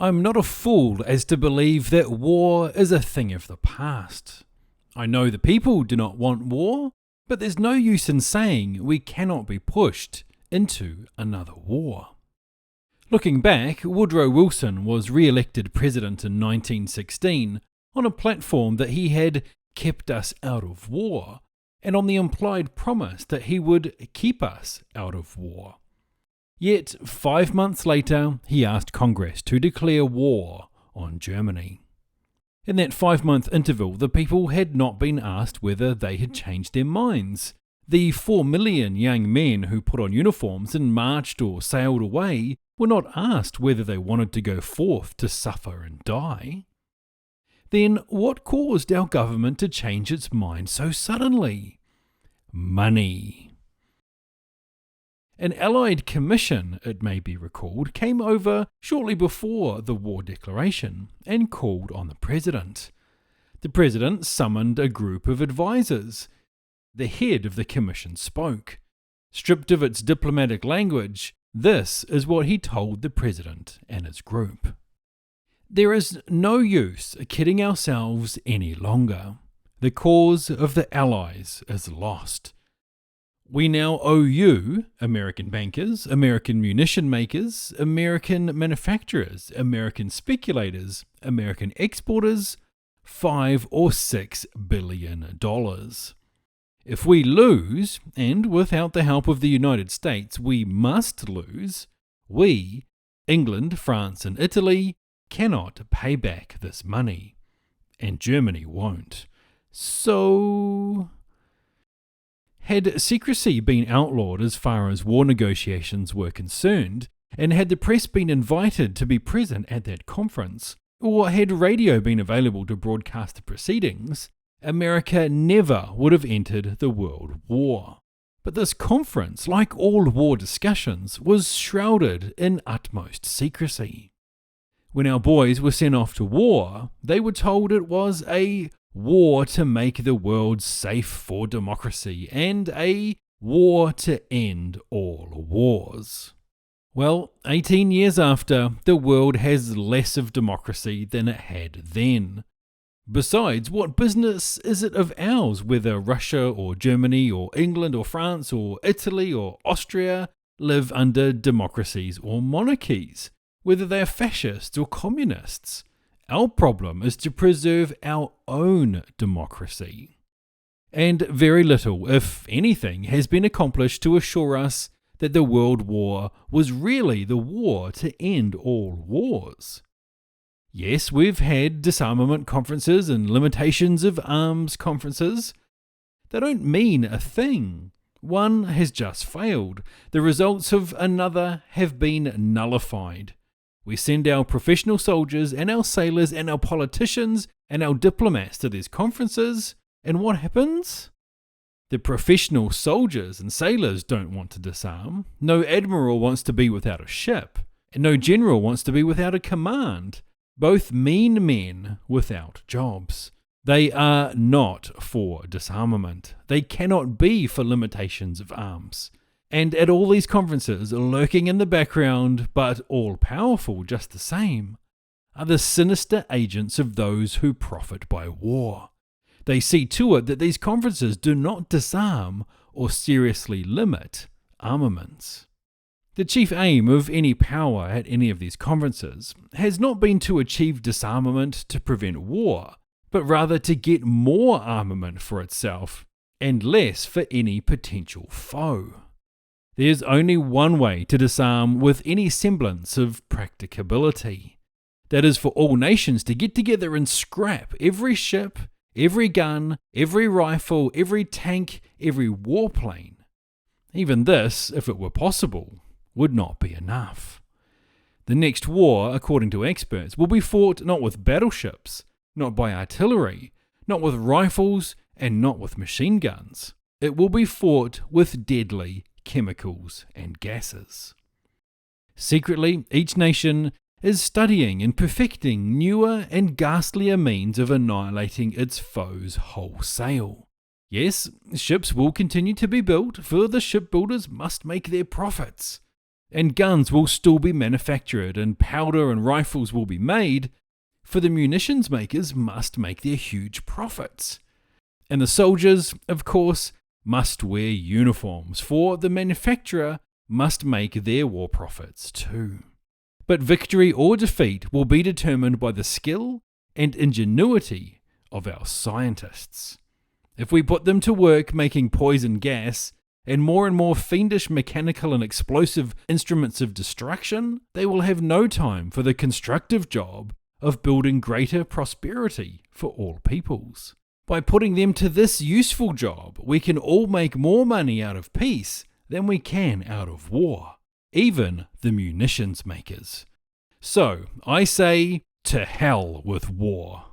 I'm not a fool as to believe that war is a thing of the past. I know the people do not want war, but there's no use in saying we cannot be pushed into another war. Looking back, Woodrow Wilson was re-elected president in 1916 on a platform that he had kept us out of war, and on the implied promise that he would keep us out of war. Yet 5 months later, he asked Congress to declare war on Germany. In that 5-month interval, the people had not been asked whether they had changed their minds. The 4 million young men who put on uniforms and marched or sailed away were not asked whether they wanted to go forth to suffer and die. Then what caused our government to change its mind so suddenly? Money. An Allied commission, it may be recalled, came over shortly before the war declaration and called on the president. The president summoned a group of advisors. The head of the commission spoke. Stripped of its diplomatic language, this is what he told the president and his group. There is no use kidding ourselves any longer. The cause of the Allies is lost. We now owe you, American bankers, American munition makers, American manufacturers, American speculators, American exporters, $5 or $6 billion. If we lose, and without the help of the United States we must lose, we, England, France and Italy, cannot pay back this money. And Germany won't. So, had secrecy been outlawed as far as war negotiations were concerned, and had the press been invited to be present at that conference, or had radio been available to broadcast the proceedings, America never would have entered the World War. But this conference, like all war discussions, was shrouded in utmost secrecy. When our boys were sent off to war, they were told it was a war to make the world safe for democracy and a war to end all wars. Well, 18 years after, the world has less of democracy than it had then. Besides, what business is it of ours whether Russia or Germany or England or France or Italy or Austria live under democracies or monarchies, whether they are fascists or communists? Our problem is to preserve our own democracy. And very little, if anything, has been accomplished to assure us that the World War was really the war to end all wars. Yes, we've had disarmament conferences and limitations of arms conferences. They don't mean a thing. One has just failed. The results of another have been nullified. We send our professional soldiers and our sailors and our politicians and our diplomats to these conferences, and what happens? The professional soldiers and sailors don't want to disarm. No admiral wants to be without a ship, and no general wants to be without a command. Both mean men without jobs. They are not for disarmament. They cannot be for limitations of arms. And at all these conferences, lurking in the background, but all-powerful just the same, are the sinister agents of those who profit by war. They see to it that these conferences do not disarm or seriously limit armaments. The chief aim of any power at any of these conferences has not been to achieve disarmament to prevent war, but rather to get more armament for itself and less for any potential foe. There's only one way to disarm with any semblance of practicability. That is for all nations to get together and scrap every ship, every gun, every rifle, every tank, every warplane. Even this, if it were possible, would not be enough. The next war, according to experts, will be fought not with battleships, not by artillery, not with rifles, and not with machine guns. It will be fought with deadly chemicals and gases. Secretly, each nation is studying and perfecting newer and ghastlier means of annihilating its foes wholesale. Yes, ships will continue to be built, for the shipbuilders must make their profits. and guns will still be manufactured, and powder and rifles will be made, for the munitions makers must make their huge profits. And the soldiers, of course, must wear uniforms, for the manufacturer must make their war profits too. But victory or defeat will be determined by the skill and ingenuity of our scientists. If we put them to work making poison gas and more fiendish mechanical and explosive instruments of destruction, they will have no time for the constructive job of building greater prosperity for all peoples. By putting them to this useful job, we can all make more money out of peace than we can out of war, even the munitions makers. So, I say, to hell with war.